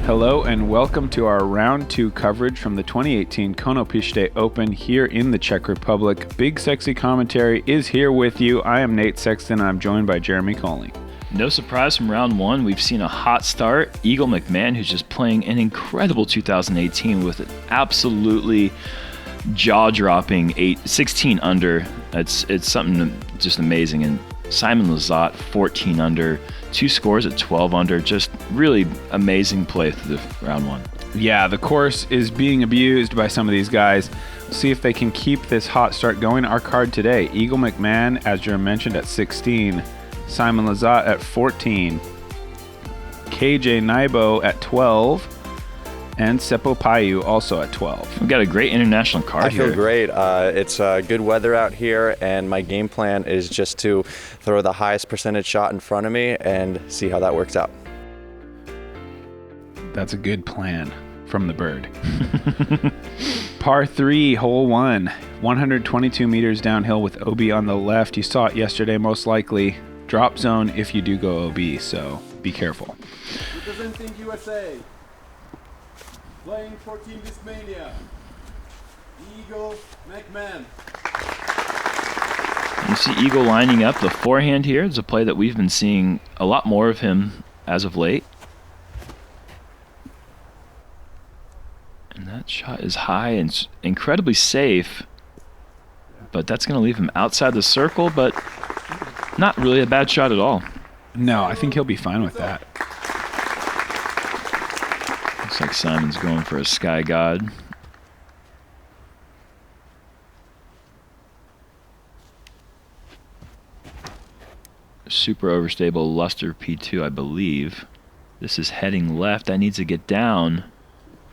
Hello and welcome to our round 2 coverage from the 2018 Konopiste Open here in the Czech Republic. Big Sexy Commentary is here with you. I am Nate Sexton and I'm joined by Jeremy Koling. No surprise from round 1, we've seen a hot start. Eagle McMahon, who's just playing an incredible 2018 with an absolutely jaw-dropping 16 under. It's something just amazing. And Simon Lizotte, 14 under, 2 scores at 12 under. Just really amazing play through the round 1. Yeah, the course is being abused by some of these guys. We'll see if they can keep this hot start going. Our card today, Eagle McMahon, as Jeremy mentioned, at 16. Simon Lizotte at 14. KJ Nybo at 12. And Seppo Paju also at 12. We've got a great international card here. I feel great. It's good weather out here, and my game plan is just to throw the highest percentage shot in front of me and see how that works out. That's a good plan from the bird. Par 3, hole 1, 122 meters downhill with OB on the left. You saw it yesterday, most likely. Drop zone if you do go OB, so be careful. Representing USA, playing for Team Discmania, Eagle McMahon. You see Eagle lining up the forehand here. It's a play that we've been seeing a lot more of him as of late. And that shot is high and incredibly safe, but that's going to leave him outside the circle, but not really a bad shot at all. No, I think he'll be fine with that. Looks like Simon's going for a Sky God. Super overstable Luster P2, I believe. This is heading left. That needs to get down.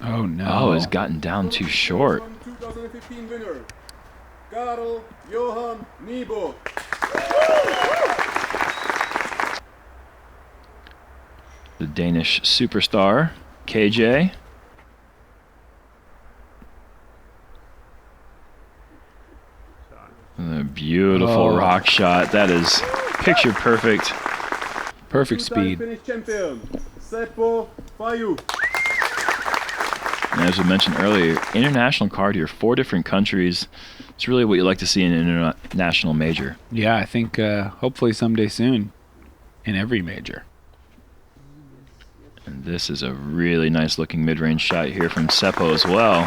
Oh, no. Oh, it's gotten down too short. 2015 winner, Karl Johan Nybo. The Danish superstar, KJ. A beautiful rock shot. That is picture perfect. Perfect speed. Finnish champion, Seppo Paju. And as we mentioned earlier, international card here, 4 different countries. It's really what you like to see in an international major. Yeah, I think hopefully someday soon in every major. And this is a really nice looking mid-range shot here from Seppo as well.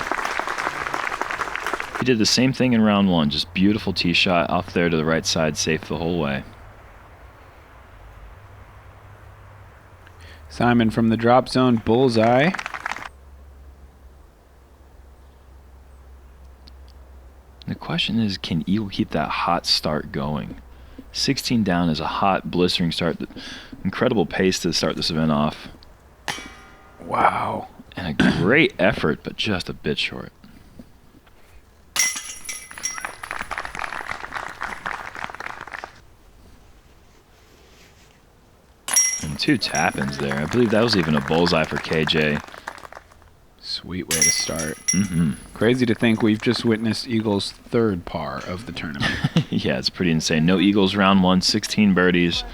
He did the same thing in round 1, just beautiful tee shot off there to the right side, safe the whole way. Simon from the drop zone, bullseye. The question is, can Eagle keep that hot start going? 16 down is a hot, blistering start. Incredible pace to start this event off. Wow. And a great effort, but just a bit short. And 2 tap-ins there. I believe that was even a bullseye for KJ. Sweet way to start. Mm-hmm. Crazy to think we've just witnessed Eagle's 3rd par of the tournament. Yeah, it's pretty insane. No Eagles round 1, 16 birdies.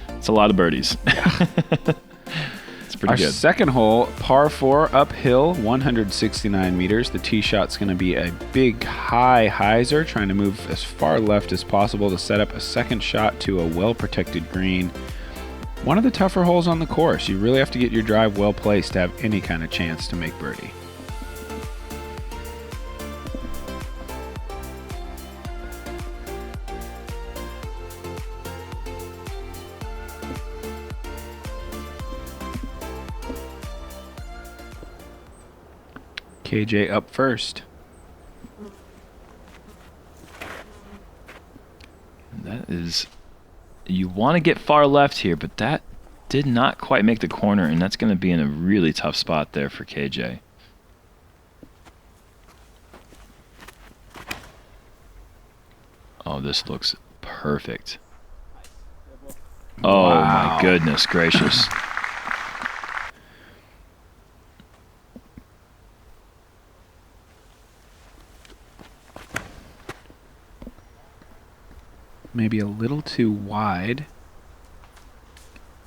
It's a lot of birdies. It's pretty good. Our second hole, par 4, uphill, 169 meters. The tee shot's going to be a big high hyzer, trying to move as far left as possible to set up a second shot to a well-protected green. One of the tougher holes on the course. You really have to get your drive well placed to have any kind of chance to make birdie. KJ up first. That is... You want to get far left here, but that did not quite make the corner, and that's going to be in a really tough spot there for KJ. Oh, this looks perfect. Oh, Wow. my goodness gracious. Maybe a little too wide.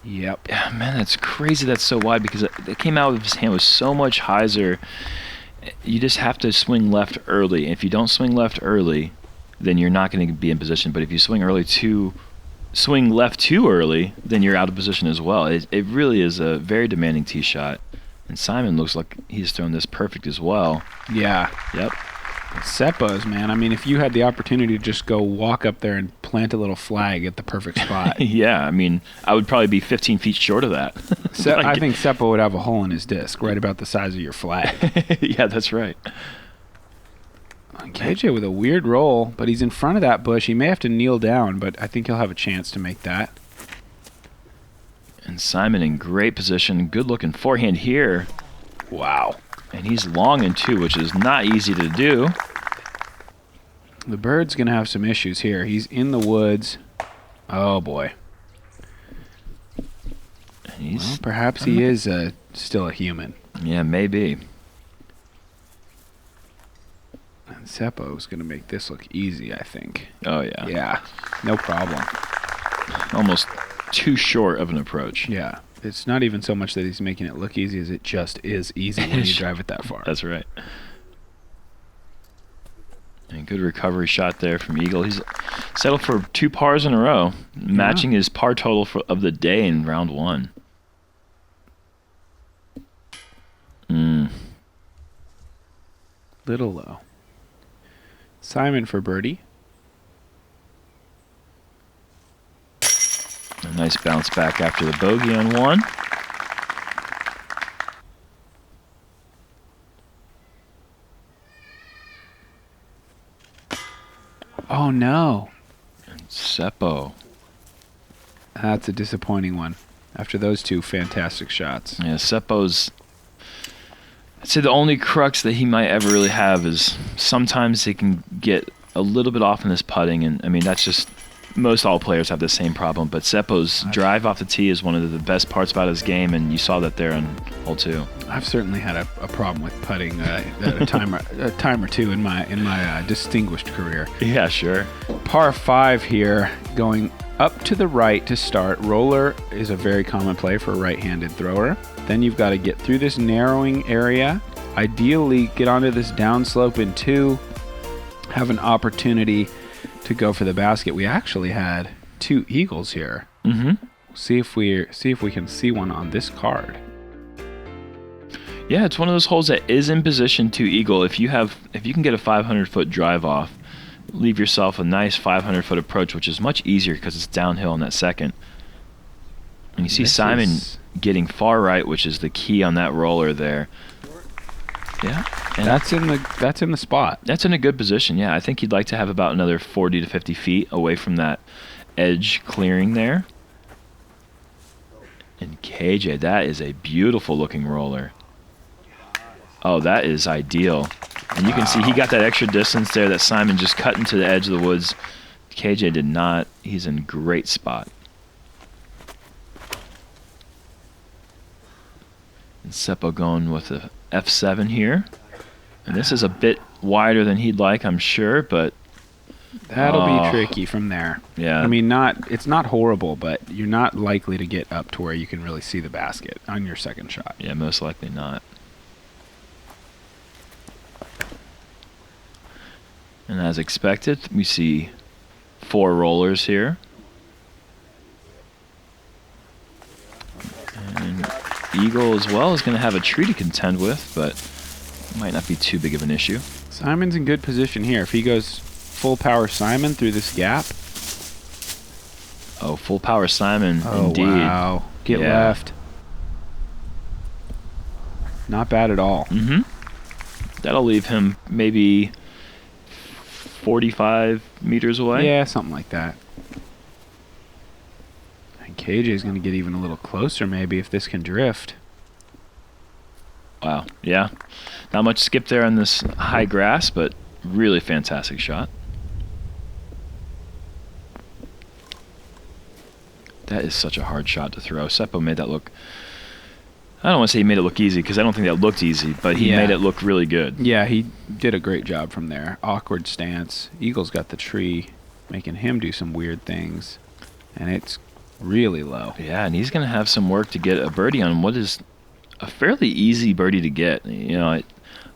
Yep. Yeah, man, that's crazy. That's so wide because it came out of his hand with so much hyzer. You just have to swing left early. If you don't swing left early, then you're not going to be in position. But if you swing left too early, then you're out of position as well. It really is a very demanding tee shot. And Simon looks like he's thrown this perfect as well. Yeah. Yep. Seppo's, man. I mean, if you had the opportunity to just go walk up there and plant a little flag at the perfect spot. Yeah, I mean, I would probably be 15 feet short of that. I think Seppo would have a hole in his disc right about the size of your flag. Yeah, that's right. KJ with a weird roll, but he's in front of that bush. He may have to kneel down, but I think he'll have a chance to make that. And Simon in great position. Good-looking forehand here. Wow. And he's long in two, which is not easy to do. The bird's going to have some issues here. He's in the woods. Oh, boy. Well, perhaps he is still a human. Yeah, maybe. And Seppo's going to make this look easy, I think. Oh, yeah. Yeah, no problem. Almost too short of an approach. Yeah. It's not even so much that he's making it look easy as it just is easy when you drive it that far. That's right. And good recovery shot there from Eagle. He's settled for 2 pars in a row, matching his par total of the day in round 1. Little low. Simon for birdie. A nice bounce back after the bogey on 1. Oh, no. And Seppo. That's a disappointing one after those 2 fantastic shots. Yeah, Seppo's... I'd say the only crux that he might ever really have is sometimes he can get a little bit off in his putting, and I mean that's just most all players have the same problem. But Seppo's drive off the tee is one of the best parts about his game, and you saw that there on hole 2. I've certainly had a problem with putting at a time or two in my distinguished career. Yeah, sure. Par 5 here, going up to the right to start. Roller is a very common play for a right-handed thrower. Then you've got to get through this narrowing area. Ideally, get onto this downslope in 2. Have an opportunity to go for the basket. We actually had 2 eagles here. Mm-hmm. See if we can see one on this card. Yeah, it's one of those holes that is in position to eagle. If you can get a 500-foot drive off, leave yourself a nice 500-foot approach, which is much easier because it's downhill in that second. And you see Simon getting far right, which is the key on that roller there. Yeah, and that's in the spot. That's in a good position. Yeah, I think he'd like to have about another 40 to 50 feet away from that edge clearing there. And KJ, that is a beautiful looking roller. Oh, that is ideal. And you can see he got that extra distance there that Simon just cut into the edge of the woods. KJ did not. He's in great spot. And Seppo going with a F7 here. And this is a bit wider than he'd like, I'm sure, but... That'll be tricky from there. Yeah. I mean, it's not horrible, but you're not likely to get up to where you can really see the basket on your second shot. Yeah, most likely not. And as expected, we see 4 rollers here. And Eagle as well is going to have a tree to contend with, but might not be too big of an issue. Simon's in good position here. If he goes full power Simon through this gap. Oh, full power Simon, indeed. Wow. Get left. Not bad at all. Mm-hmm. That'll leave him maybe 45 meters away. Yeah, something like that. And KJ's going to get even a little closer maybe if this can drift. Wow, yeah. Not much skip there on this high grass, but really fantastic shot. That is such a hard shot to throw. Seppo made that look... I don't want to say he made it look easy, because I don't think that looked easy, but he made it look really good. Yeah, he did a great job from there. Awkward stance. Eagle's got the tree, making him do some weird things. And it's really low. Yeah, and he's going to have some work to get a birdie on what is a fairly easy birdie to get. You know,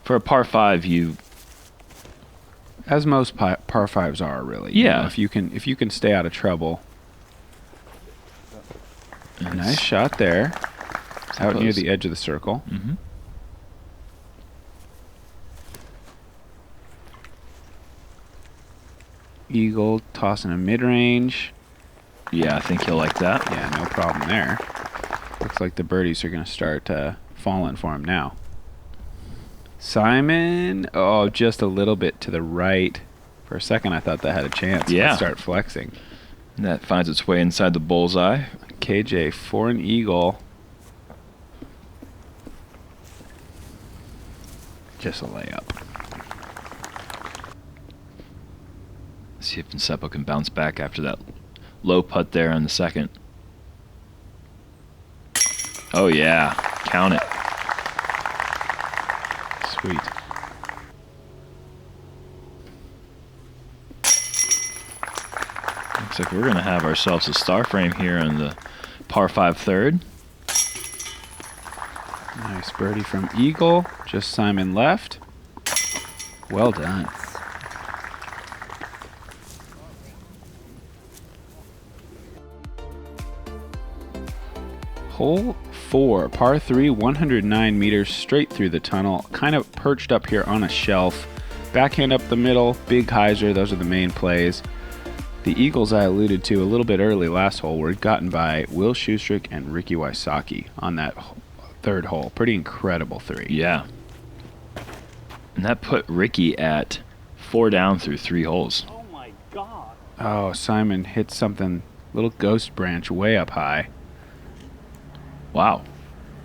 for a par 5, As most par fives are, really. Yeah. You know, if you can stay out of trouble. Nice shot there. Out near the edge of the circle. Mm-hmm. Eagle tossing a mid-range. Yeah, I think he'll like that. Yeah, no problem there. Looks like the birdies are going to start falling for him now. Simon, oh, just a little bit to the right. For a second, I thought that had a chance. Yeah. Let's start flexing. And that finds its way inside the bullseye. KJ for an eagle. Just a layup. See if Seppo can bounce back after that low putt there on the second. Oh, yeah. Count it. Sweet. Looks like we're going to have ourselves a star frame here on the par 5 third. Nice birdie from Eagle. Just Simon left. Well done. Hole 4, par 3, 109 meters straight through the tunnel, kind of perched up here on a shelf. Backhand up the middle, big hyzer, those are the main plays. The eagles I alluded to a little bit early last hole were gotten by Will Schustrick and Ricky Wysocki on that third hole. Pretty incredible 3. Yeah. And that put Ricky at 4 down through 3 holes. Oh my God. Oh, Simon hit something, little ghost branch way up high. Wow.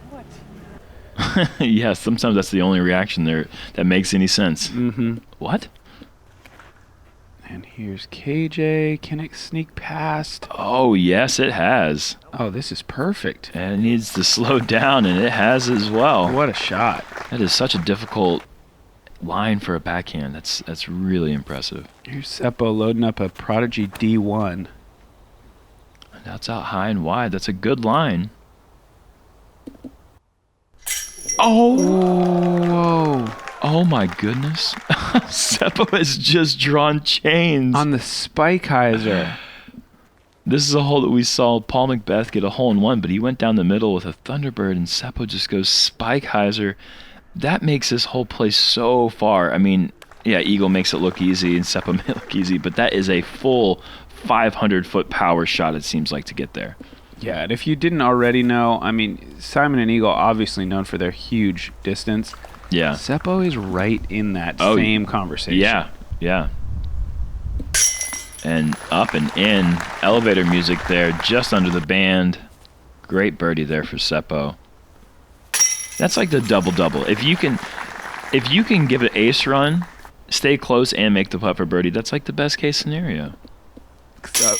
What? Yeah, sometimes that's the only reaction there that makes any sense. Mm-hmm. What? And here's KJ. Can it sneak past? Oh, yes, it has. Oh, this is perfect. And it needs to slow down, and it has as well. What a shot. That is such a difficult line for a backhand. That's really impressive. Here's Seppo loading up a Prodigy D1. That's out high and wide. That's a good line. Oh! Whoa. Oh my goodness. Seppo has just drawn chains. On the spike hyzer. This is a hole that we saw Paul Macbeth get a hole in one, but he went down the middle with a Thunderbird, and Seppo just goes spike hyzer. That makes this whole play so far. I mean, yeah, Eagle makes it look easy and Seppo makes it look easy, but that is a full 500-foot power shot, it seems like, to get there. Yeah, and if you didn't already know, I mean, Simon and Eagle obviously known for their huge distance. Yeah. Seppo is right in that same conversation. Yeah, yeah. And up and in, elevator music there, just under the band. Great birdie there for Seppo. That's like the double-double. If you can give an ace run, stay close, and make the putt for birdie, that's like the best-case scenario.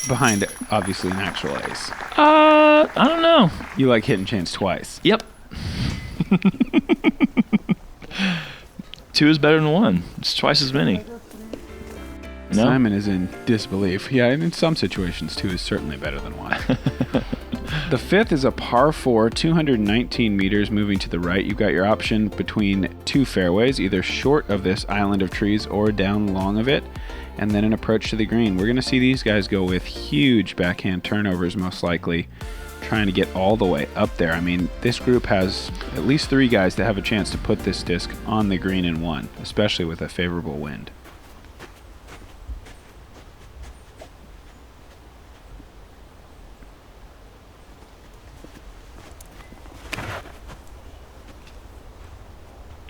Behind, obviously, an actual ace. I don't know. You like hitting chains twice. Yep. 2 is better than 1. It's twice as many. No? Simon is in disbelief. Yeah, and in some situations, 2 is certainly better than 1. The 5th is a par 4, 219 meters moving to the right. You've got your option between 2 fairways, either short of this island of trees or down long of it, and then an approach to the green. We're going to see these guys go with huge backhand turnovers, most likely, trying to get all the way up there. I mean, this group has at least 3 guys that have a chance to put this disc on the green in 1, especially with a favorable wind.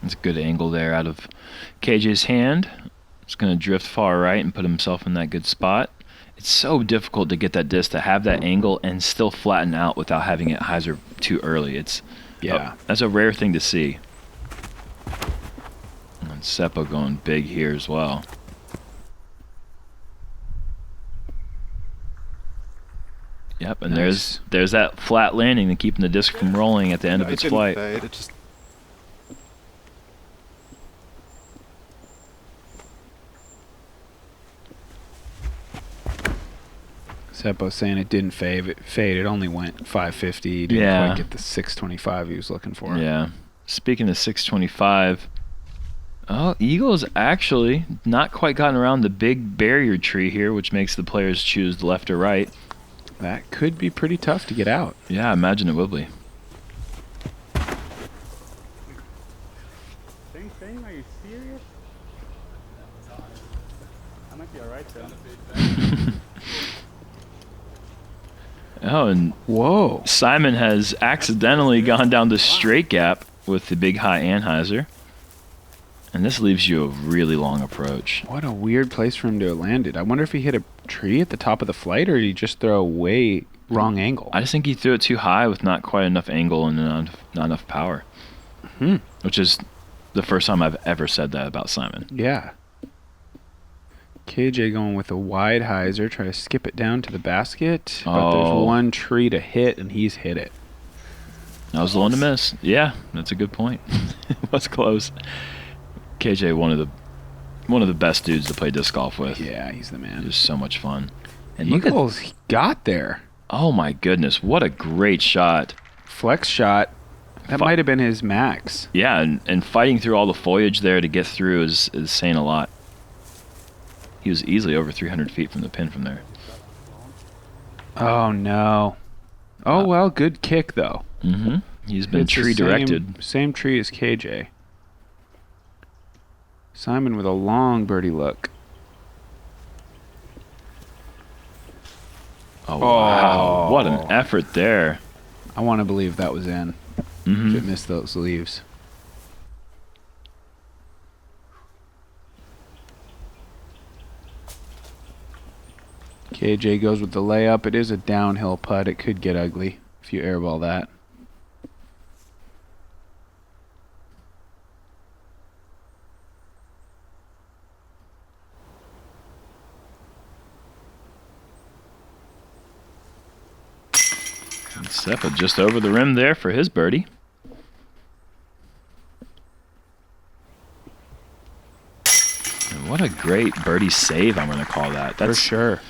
It's a good angle there out of KJ's hand. It's going to drift far right and put himself in that good spot. It's so difficult to get that disc to have that angle and still flatten out without having it hyzer too early. That's a rare thing to see. And Seppo going big here as well. Yep, and Nice. there's that flat landing and keeping the disc from rolling at the end of It its didn't flight. fade, it just Seppo saying it didn't fade. It only went 550. Didn't quite get the 625 he was looking for. Yeah. Speaking of 625, Eagle's actually not quite gotten around the big barrier tree here, which makes the players choose left or right. That could be pretty tough to get out. Yeah, I imagine it will be. Same thing? Are you serious? I might be alright though. Oh, and Whoa. Simon has accidentally gone down the straight gap with the big high anhyzer. And this leaves you a really long approach. What a weird place for him to have landed. I wonder if he hit a tree at the top of the flight, or did he just throw a way wrong angle? I just think he threw it too high with not quite enough angle and not enough power. Which is the first time I've ever said that about Simon. Yeah. KJ going with a wide hyzer, try to skip it down to the basket, but there's one tree to hit, and he's hit it. I was the one to miss. Yeah, that's a good point. It was close. KJ, one of the best dudes to play disc golf with. Yeah, he's the man. Just so much fun. And Eagles, he got there. Oh my goodness, what a great shot. Flex shot. That might have been his max. Yeah, and fighting through all the foliage there to get through is saying a lot. He was easily over 300 feet from the pin from there. Oh, no. Oh, well, good kick, though. Mm-hmm. He's been It's the tree directed. Same tree as KJ. Simon with a long birdie look. Oh, wow. What an effort there. I want to believe that was in. If it missed those leaves. KJ goes with the layup. It is a downhill putt. It could get ugly if you airball that. And Seppo just over the rim there for his birdie. And what a great birdie save, I'm going to call that. That's For sure.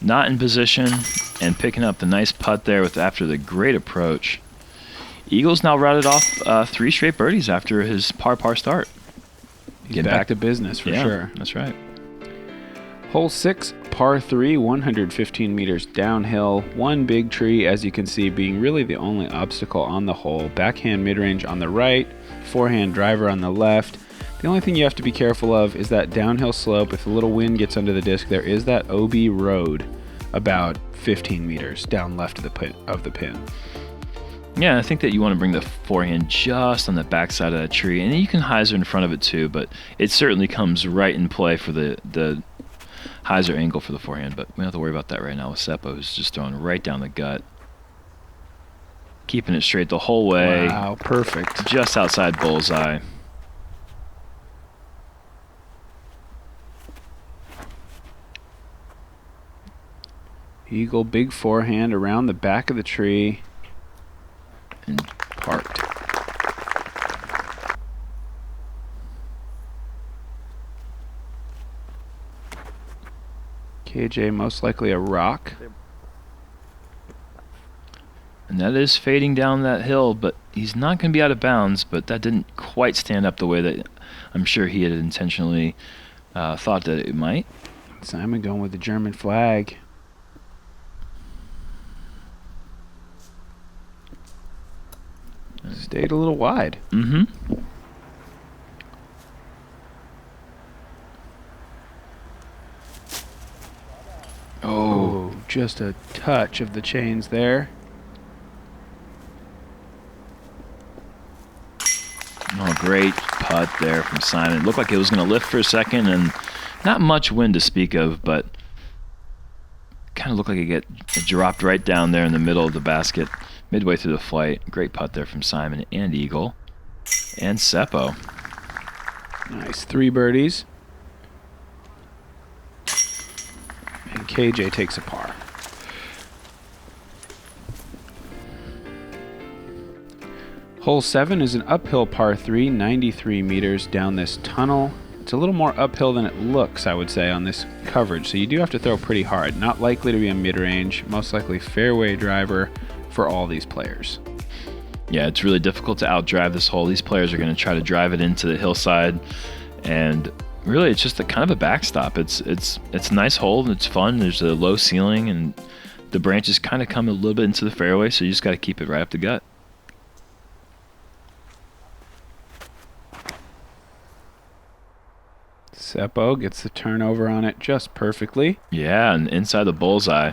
not in position and picking up the nice putt there after the great approach. Eagles now routed off 3 straight birdies after his par start. He's back to business for sure. That's right. Hole 6, par 3, 115 meters downhill. One big tree, as you can see, being really the only obstacle on the hole. Backhand mid-range on the right, forehand driver on the left. The only thing you have to be careful of is that downhill slope. If a little wind gets under the disc, there is that OB road about 15 meters down left of the pin. Yeah, I think that you want to bring the forehand just on the backside of that tree, and you can hyzer in front of it too, but it certainly comes right in play for the hyzer angle for the forehand, but we don't have to worry about that right now with Seppo, who's just throwing right down the gut. Keeping it straight the whole way. Wow, perfect. Just outside bullseye. Eagle, big forehand around the back of the tree. And parked. KJ, most likely a rock. And that is fading down that hill, but he's not going to be out of bounds, but that didn't quite stand up the way that I'm sure he had intentionally thought that it might. Simon going with the German flag. Stayed a little wide. Mm-hmm. Oh, just a touch of the chains there. Oh, great putt there from Simon. It looked like it was going to lift for a second, and not much wind to speak of, but kind of looked like it dropped right down there in the middle of the basket, midway through the flight. Great putt there from Simon and Eagle and Seppo. Nice, 3 birdies. And KJ takes a par. Hole 7 is an uphill par 3, 93 meters down this tunnel. It's a little more uphill than it looks, I would say, on this coverage. So you do have to throw pretty hard. Not likely to be a mid-range, most likely fairway driver for all these players. Yeah, it's really difficult to outdrive this hole. These players are going to try to drive it into the hillside, and really it's just a kind of a backstop. It's a nice hole and it's fun. There's a low ceiling and the branches kind of come a little bit into the fairway, so you just got to keep it right up the gut. Seppo gets the turnover on it just perfectly. Yeah, and inside the bullseye.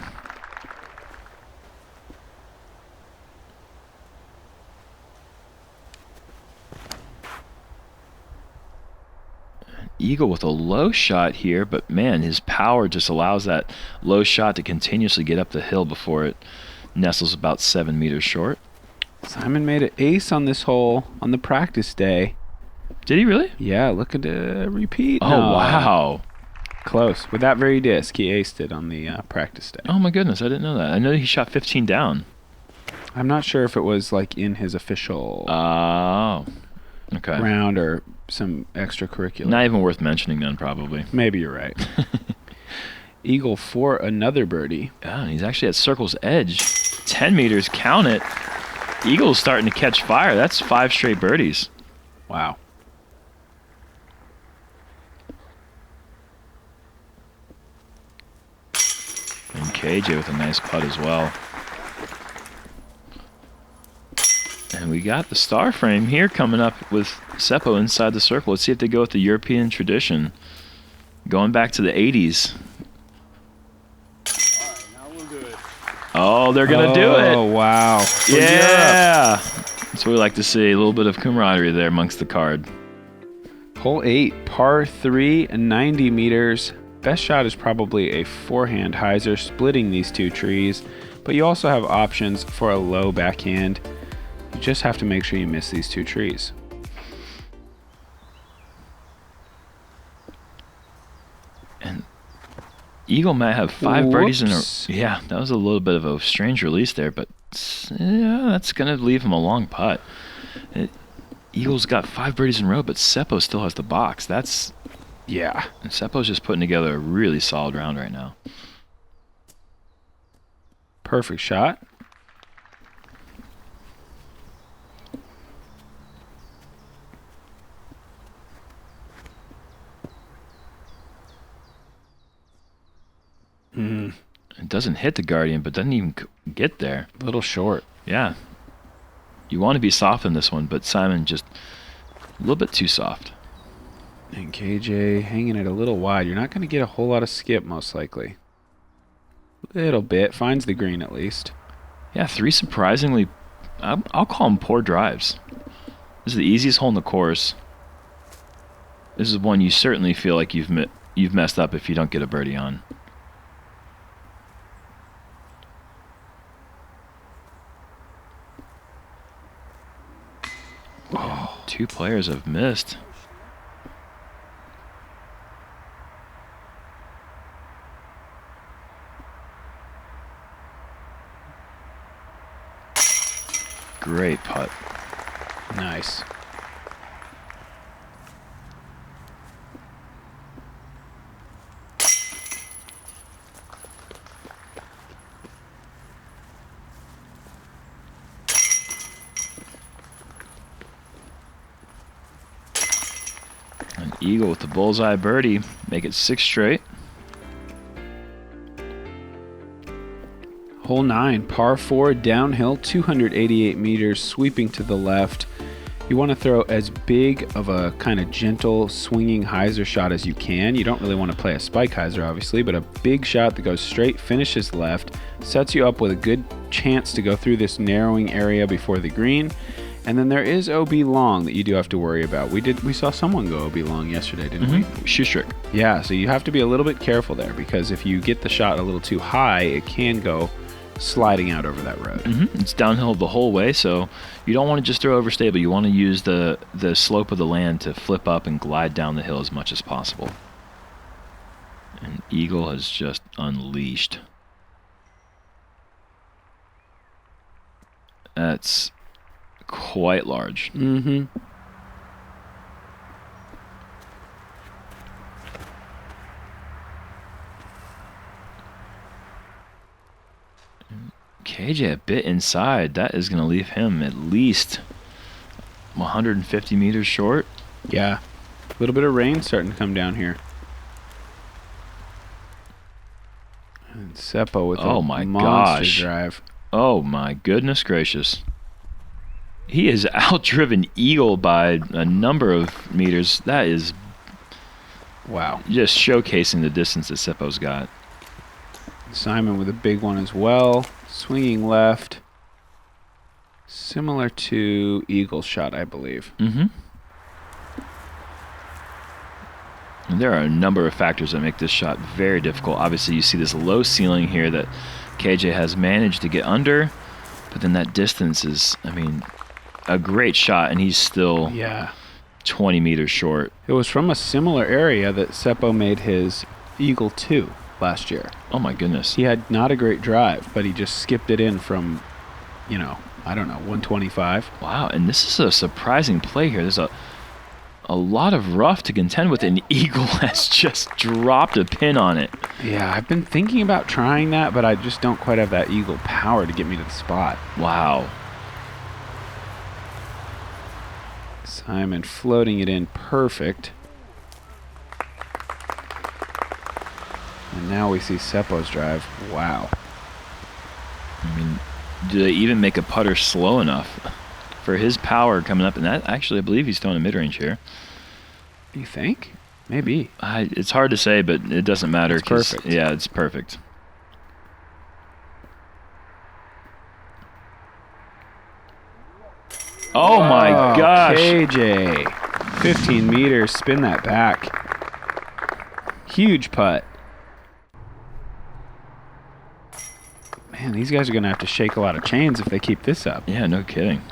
Eagle with a low shot here, but man, his power just allows that low shot to continuously get up the hill before it nestles about 7 meters short. Simon made an ace on this hole on the practice day. Did he really? Yeah, look at the repeat. Oh, No. wow. Close. With that very disc, he aced it on the practice day. Oh, my goodness. I didn't know that. I know he shot 15 down. I'm not sure if it was like in his official Oh, okay. round or some extracurricular. Not even worth mentioning then, probably. Maybe you're right. Eagle for another birdie. Oh, he's actually at circle's edge. 10 meters, count it. Eagle's starting to catch fire. That's 5 straight birdies. Wow. And KJ with a nice putt as well. And we got the star frame here coming up with Seppo inside the circle. Let's see if they go with the European tradition. Going back to the 80s. Now we'll do it. Oh, they're going to do it. Oh, wow. Yeah. That's what we like to see. A little bit of camaraderie there amongst the card. Hole 8, par 3, 90 meters. Best shot is probably a forehand hyzer splitting these two trees, but you also have options for a low backhand. You just have to make sure you miss these two trees. And Eagle might have 5 birdies in a... Whoops. Yeah, that was a little bit of a strange release there, but yeah, that's going to leave him a long putt. Eagle's got 5 birdies in a row, but Seppo still has the box. That's... Yeah. And Seppo's just putting together a really solid round right now. Perfect shot. It doesn't hit the Guardian, but doesn't even get there. A little short. Yeah. You want to be soft in this one, but Simon just a little bit too soft. And KJ hanging it a little wide. You're not going to get a whole lot of skip, most likely. Little bit. Finds the green, at least. Yeah, 3 surprisingly, I'll call them poor drives. This is the easiest hole in the course. This is one you certainly feel like you've messed up if you don't get a birdie on. Oh, 2 players have missed. Great putt. Nice. An Eagle with the bullseye birdie. Make it 6 straight. Hole 9, par 4, downhill, 288 meters, sweeping to the left. You want to throw as big of a kind of gentle swinging hyzer shot as you can. You don't really want to play a spike hyzer, obviously, but a big shot that goes straight, finishes left, sets you up with a good chance to go through this narrowing area before the green. And then there is OB long that you do have to worry about. We saw someone go OB long yesterday, didn't we? Shoestrick. Yeah, so you have to be a little bit careful there, because if you get the shot a little too high, it can go sliding out over that road. It's downhill the whole way, so you don't want to just throw overstable. You want to use the slope of the land to flip up and glide down the hill as much as possible. And Eagle has just unleashed. That's quite large. KJ a bit inside. That is going to leave him at least 150 meters short. Yeah. A little bit of rain starting to come down here. And Seppo with a monster drive. Oh my goodness gracious. He has outdriven Eagle by a number of meters. That is wow. Just showcasing the distance that Seppo's got. Simon with a big one as well. Swinging left. Similar to Eagle's shot, I believe. Mm-hmm. And there are a number of factors that make this shot very difficult. Obviously, you see this low ceiling here that KJ has managed to get under, but then that distance is, I mean, a great shot, and he's still 20 meters short. It was from a similar area that Seppo made his Eagle 2 last year. Oh, my goodness. He had not a great drive, but he just skipped it in from, you know, I don't know, 125. Wow, and this is a surprising play here. There's a lot of rough to contend with, and Eagle has just dropped a pin on it. Yeah, I've been thinking about trying that, but I just don't quite have that Eagle power to get me to the spot. Wow. Simon floating it in perfect. And now we see Seppo's drive. Wow. I mean, do they even make a putter slow enough for his power coming up? And that actually, I believe he's throwing a mid-range here. You think? Maybe. It's hard to say, but it doesn't matter. It's perfect. Yeah, it's perfect. Oh my gosh. KJ. 15 meters. Spin that back. Huge putt. Man, these guys are going to have to shake a lot of chains if they keep this up. Yeah, no kidding.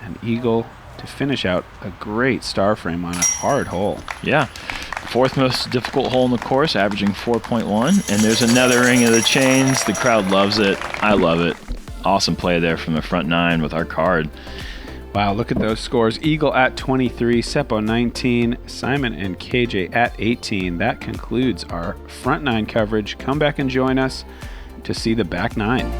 An Eagle to finish out a great star frame on a hard hole. Yeah. Fourth most difficult hole in the course, averaging 4.1. And there's another ring of the chains. The crowd loves it. I love it. Awesome play there from the front nine with our card. Wow, look at those scores. Eagle at 23, Seppo 19, Simon and KJ at 18. That concludes our front nine coverage. Come back and join us to see the back nine.